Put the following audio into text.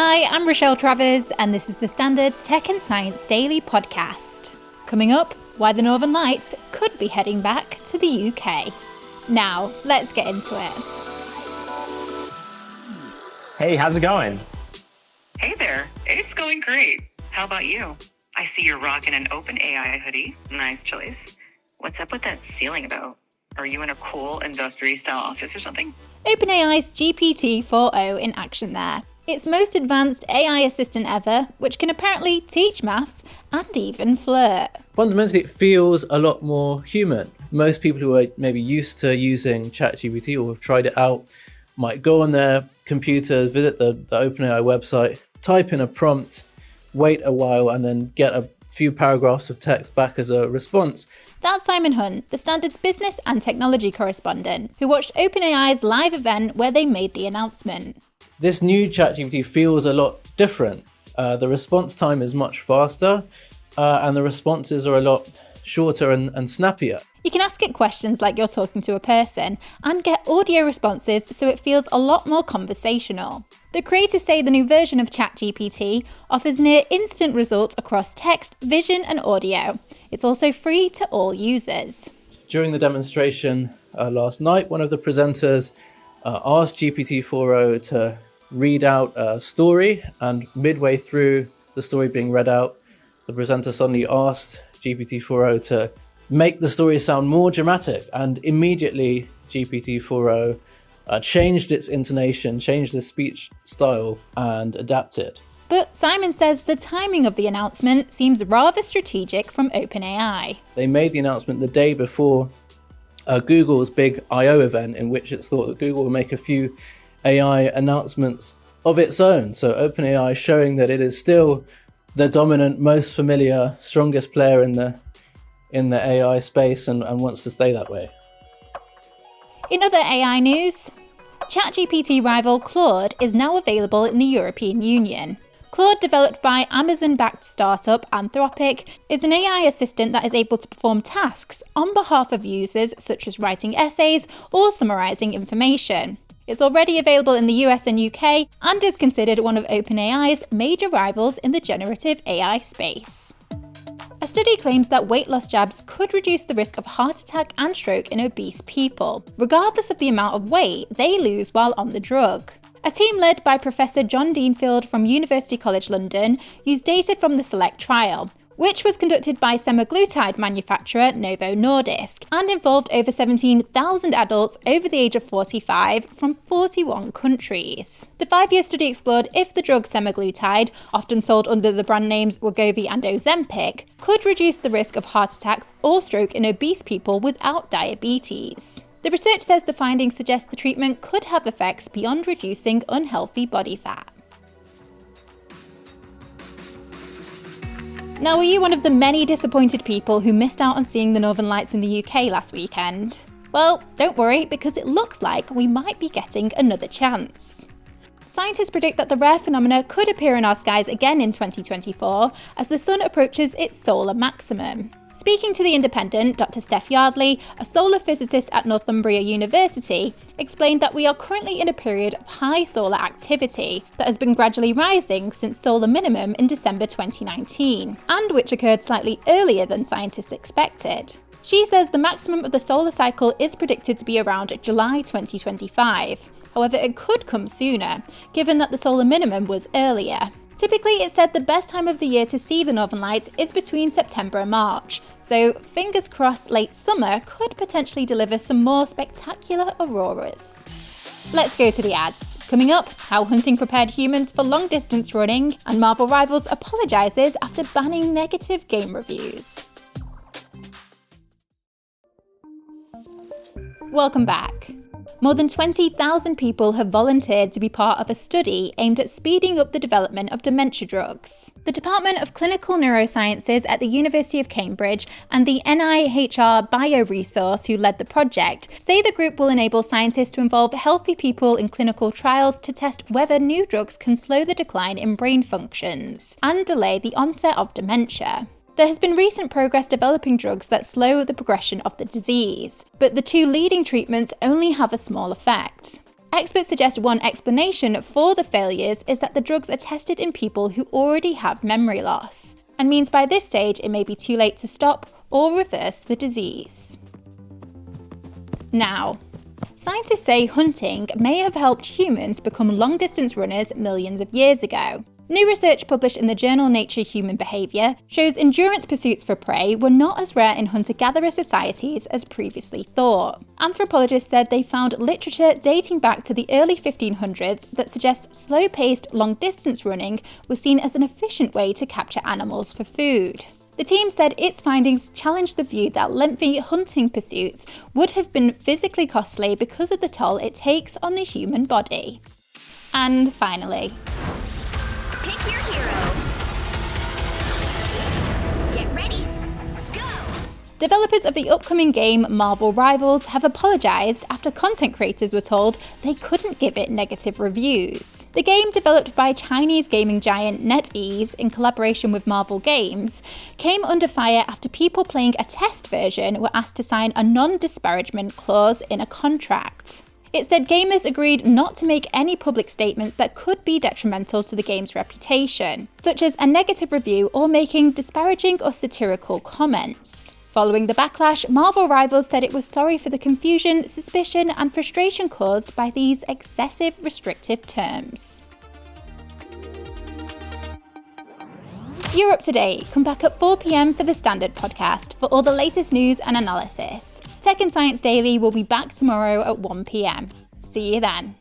Hi, I'm Rochelle Travers, and this is the Standards Tech and Science Daily podcast. Coming up, why the Northern Lights could be heading back to the UK. Now, let's get into it. Hey, how's it going? Hey there, it's going great. How about you? I see you're rocking an OpenAI hoodie. Nice choice. What's up with that ceiling about? Are you in a cool industry-style office or something? OpenAI's GPT-4o in action there. Its most advanced AI assistant ever, which can apparently teach maths and even flirt. Fundamentally, it feels a lot more human. Most people who are maybe used to using ChatGPT or have tried it out might go on their computer, visit the OpenAI website, type in a prompt, wait a while, and then get a few paragraphs of text back as a response. That's Simon Hunt, the Standards business and technology correspondent, who watched OpenAI's live event where they made the announcement. This new ChatGPT feels a lot different. The response time is much faster, and the responses are a lot shorter and snappier. You can ask it questions like you're talking to a person and get audio responses so it feels a lot more conversational. The creators say the new version of ChatGPT offers near instant results across text, vision and audio. It's also free to all users. During the demonstration last night, one of the presenters asked GPT-4o to read out a story, and midway through the story being read out, the presenter suddenly asked GPT-4o to make the story sound more dramatic, and immediately GPT-4o changed its intonation, changed the speech style, and adapted. But Simon says the timing of the announcement seems rather strategic from OpenAI. They made the announcement the day before Google's big I.O. event, in which it's thought that Google will make a few AI announcements of its own. So OpenAI showing that it is still the dominant, most familiar, strongest player in the AI space and wants to stay that way. In other AI news, ChatGPT rival Claude is now available in the European Union. Claude, developed by Amazon-backed startup Anthropic, is an AI assistant that is able to perform tasks on behalf of users, such as writing essays or summarising information. It's already available in the US and UK and is considered one of OpenAI's major rivals in the generative AI space. A study claims that weight loss jabs could reduce the risk of heart attack and stroke in obese people, regardless of the amount of weight they lose while on the drug. A team led by Professor John Deanfield from University College London used data from the SELECT trial, which was conducted by semaglutide manufacturer Novo Nordisk and involved over 17,000 adults over the age of 45 from 41 countries. The 5-year study explored if the drug semaglutide, often sold under the brand names Wegovy and Ozempic, could reduce the risk of heart attacks or stroke in obese people without diabetes. The research says the findings suggest the treatment could have effects beyond reducing unhealthy body fat. Now, were you one of the many disappointed people who missed out on seeing the Northern Lights in the UK last weekend? Well, don't worry, because it looks like we might be getting another chance. Scientists predict that the rare phenomena could appear in our skies again in 2024 as the sun approaches its solar maximum. Speaking to The Independent, Dr. Steph Yardley, a solar physicist at Northumbria University, explained that we are currently in a period of high solar activity that has been gradually rising since solar minimum in December 2019, and which occurred slightly earlier than scientists expected. She says the maximum of the solar cycle is predicted to be around July 2025. However, it could come sooner, given that the solar minimum was earlier. Typically, it's said the best time of the year to see the Northern Lights is between September and March, so fingers crossed late summer could potentially deliver some more spectacular auroras. Let's go to the ads. Coming up, how hunting prepared humans for long-distance running, and Marvel Rivals apologises after banning negative game reviews. Welcome back. More than 20,000 people have volunteered to be part of a study aimed at speeding up the development of dementia drugs. The Department of Clinical Neurosciences at the University of Cambridge and the NIHR BioResource, who led the project, say the group will enable scientists to involve healthy people in clinical trials to test whether new drugs can slow the decline in brain functions and delay the onset of dementia. There has been recent progress developing drugs that slow the progression of the disease, but the two leading treatments only have a small effect. Experts suggest one explanation for the failures is that the drugs are tested in people who already have memory loss, and means by this stage it may be too late to stop or reverse the disease. Now, scientists say hunting may have helped humans become long-distance runners millions of years ago. New research published in the journal Nature Human Behavior shows endurance pursuits for prey were not as rare in hunter-gatherer societies as previously thought. Anthropologists said they found literature dating back to the early 1500s that suggests slow-paced, long-distance running was seen as an efficient way to capture animals for food. The team said its findings challenged the view that lengthy hunting pursuits would have been physically costly because of the toll it takes on the human body. And finally, pick your hero. Get ready. Go! Developers of the upcoming game Marvel Rivals have apologised after content creators were told they couldn't give it negative reviews. The game, developed by Chinese gaming giant NetEase in collaboration with Marvel Games, came under fire after people playing a test version were asked to sign a non-disparagement clause in a contract. It said gamers agreed not to make any public statements that could be detrimental to the game's reputation, such as a negative review or making disparaging or satirical comments. Following the backlash, Marvel Rivals said it was sorry for the confusion, suspicion, and frustration caused by these excessive restrictive terms. You're up to date. Come back at 4 p.m. for the Standard podcast for all the latest news and analysis. Tech and Science Daily will be back tomorrow at 1 p.m. See you then.